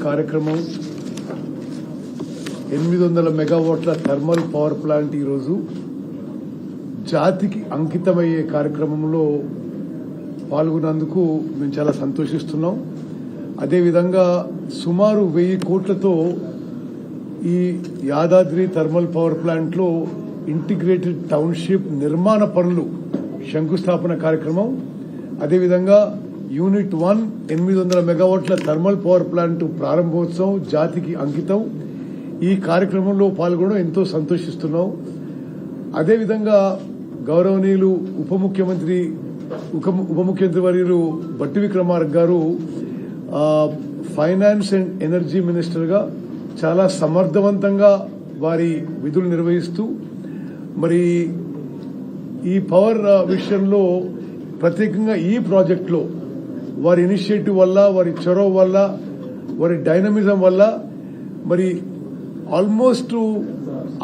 కార్యక్రమం 800 మెగావాట్ల thermal power plant ఈరోజు జాతికి అంకితమయ్యే కార్యక్రమంలో పాల్గొన్నందుకు మేము చాలా సంతోషిస్తున్నాం. అదేవిధంగా సుమారు 1000 కోట్లతో ఈ యాదాద్రి థర్మల్ పవర్ ప్లాంట్ లో ఇంటిగ్రేటెడ్ టౌన్షిప్ నిర్మాణ పనులు శంకుస్థాపన కార్యక్రమం, అదేవిధంగా యూనిట్ 1 800 మెగావాట్ల థర్మల్ పవర్ ప్లాంట్ ప్రారంభోత్సవం జాతికి అంకితం. ఈ కార్యక్రమంలో పాల్గొనడం ఎంతో సంతోషిస్తున్నాం. అదేవిధంగా గౌరవనీయులు ఉప ముఖ్యమంత్రి వర్యులు బట్టి విక్రమార్క గారు ఫైనాన్స్ అండ్ ఎనర్జీ మినిస్టర్ గా చాలా సమర్థవంతంగా వారి విధులు నిర్వహిస్తూ మరి ఈ పవర్ విషయంలో ప్రత్యేకంగా ఈ ప్రాజెక్టులో వారి ఇనిషియేటివ్ వల్ల, వారి చొరవ వల్ల, వారి డైనమిజం వల్ల మరి ఆల్మోస్ట్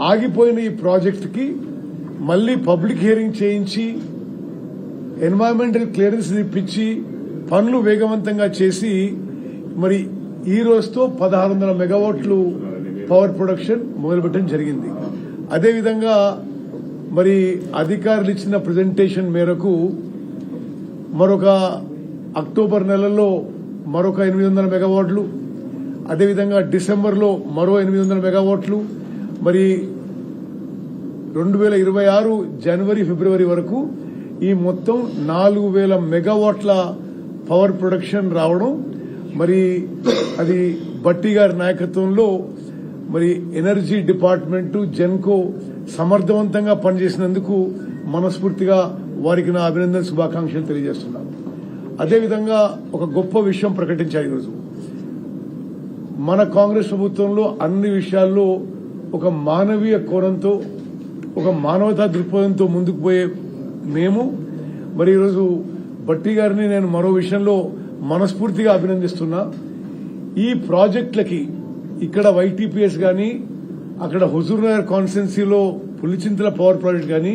ఆగిపోయిన ఈ ప్రాజెక్ట్ కి మళ్లీ పబ్లిక్ హియరింగ్ చేయించి ఎన్వైరన్మెంటల్ క్లియరెన్స్ ఇప్పించి పనులు వేగవంతంగా చేసి మరి ఈ రోజుతో 1600 మెగావాట్లు పవర్ ప్రొడక్షన్ మొదలుపెట్టడం జరిగింది. అదేవిధంగా మరి అధికారులు ఇచ్చిన ప్రజెంటేషన్ మేరకు మరొక అక్టోబర్ నెలలో మరొక 800 మెగావాట్లు, అదేవిధంగా డిసెంబర్లో మరో 800 మెగావాట్లు, మరి 2026 జనవరి ఫిబ్రవరి వరకు ఈ మొత్తం 4000 మెగావాట్ల పవర్ ప్రొడక్షన్ రావడం మరి అది బట్టి గారి నాయకత్వంలో మరి ఎనర్జీ డిపార్ట్మెంట్ జెన్కో సమర్థవంతంగా పనిచేసినందుకు మనస్ఫూర్తిగా వారికి నా అభినందన శుభాకాంక్షలు తెలియజేస్తున్నాను. అదేవిధంగా ఒక గొప్ప విషయం ప్రకటించారు ఈరోజు. మన కాంగ్రెస్ ప్రభుత్వంలో అన్ని విషయాల్లో ఒక మానవీయ కోణంతో, ఒక మానవతా దృక్పథంతో ముందుకు పోయే మేము మరి ఈరోజు బట్టి గారిని నేను మరో విషయంలో మనస్ఫూర్తిగా అభినందిస్తున్నా. ఈ ప్రాజెక్టులకి ఇక్కడ వైటీపీఎస్ గాని, అక్కడ హుజూర్నగర్ కాన్స్టిట్యున్సీలో పులిచింతల పవర్ ప్రాజెక్ట్ గాని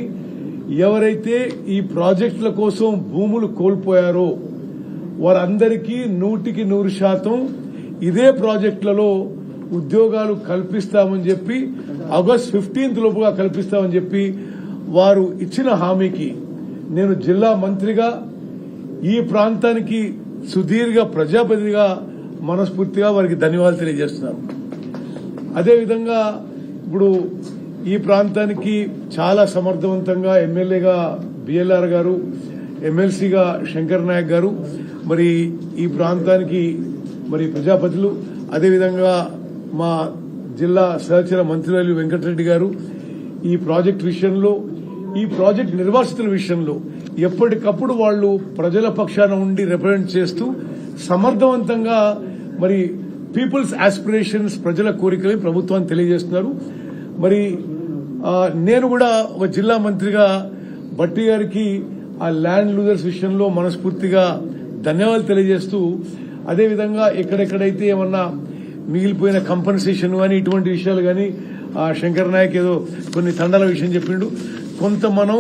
ఎవరైతే ఈ ప్రాజెక్టుల కోసం భూములు కోల్పోయారో వారందరికీ 100% ఇదే ప్రాజెక్టులలో ఉద్యోగాలు కల్పిస్తామని చెప్పి ఆగస్టు 15 లోపుగా కల్పిస్తామని చెప్పి వారు ఇచ్చిన హామీకి నేను జిల్లా మంత్రిగా ఈ ప్రాంతానికి సుదీర్ఘ ప్రజాప్రతినిధిగా మనస్ఫూర్తిగా వారికి ధన్యవాదాలు తెలియజేస్తున్నాను. అదేవిధంగా ఇప్పుడు ఈ ప్రాంతానికి చాలా సమర్థవంతంగా ఎమ్మెల్యేగా బిఎల్ఆర్ గారు, ఎమ్మెల్సీగా శంకర్ నాయక్ గారు, మరి ఈ ప్రాంతానికి మరి ప్రజాపతులు, అదేవిధంగా మా జిల్లా సహచర మంత్రివర్యులు వెంకటరెడ్డి గారు ఈ ప్రాజెక్టు విషయంలో, ఈ ప్రాజెక్టు నిర్వాసితుల విషయంలో ఎప్పటికప్పుడు వాళ్ళు ప్రజల పక్షాన ఉండి రిప్రజెంట్ చేస్తూ సమర్థవంతంగా మరి పీపుల్స్ ఆస్పిరేషన్స్, ప్రజల కోరికలు ప్రభుత్వాన్ని తెలియజేస్తున్నారు. మరి నేను కూడా ఒక జిల్లా మంత్రిగా బట్టి గారికి ఆ ల్యాండ్ లూజర్స్ విషయంలో మనస్ఫూర్తిగా ధన్యవాదాలు తెలియజేస్తూ, అదేవిధంగా ఎక్కడెక్కడైతే ఏమన్నా మిగిలిపోయిన కంపెన్సేషన్ కానీ ఇటువంటి విషయాలు కానీ శంకర్ నాయక్ ఏదో కొన్ని తండాల విషయం చెప్పిండు. కొంత మనం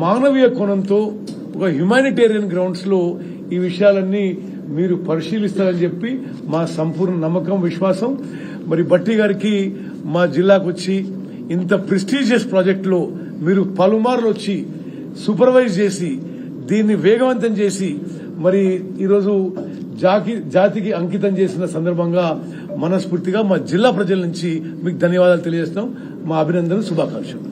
మానవీయ కోణంతో ఒక హ్యుమానిటేరియన్ గ్రౌండ్స్ లో ఈ విషయాలన్నీ మీరు పరిశీలిస్తారని చెప్పి మా సంపూర్ణ నమ్మకం, విశ్వాసం. మరి బట్టి గారికి మా జిల్లాకు వచ్చి ఇంత ప్రెస్టీజియస్ ప్రాజెక్టులో మీరు పలుమార్లు వచ్చి సూపర్వైజ్ చేసి దీన్ని వేగవంతం చేసి మరి ఈరోజు జాతికి అంకితం చేసిన సందర్భంగా మనస్ఫూర్తిగా మా జిల్లా ప్రజల నుంచి మీకు ధన్యవాదాలు తెలియజేస్తాం. మా అభినందనలు, శుభాకాంక్షలు.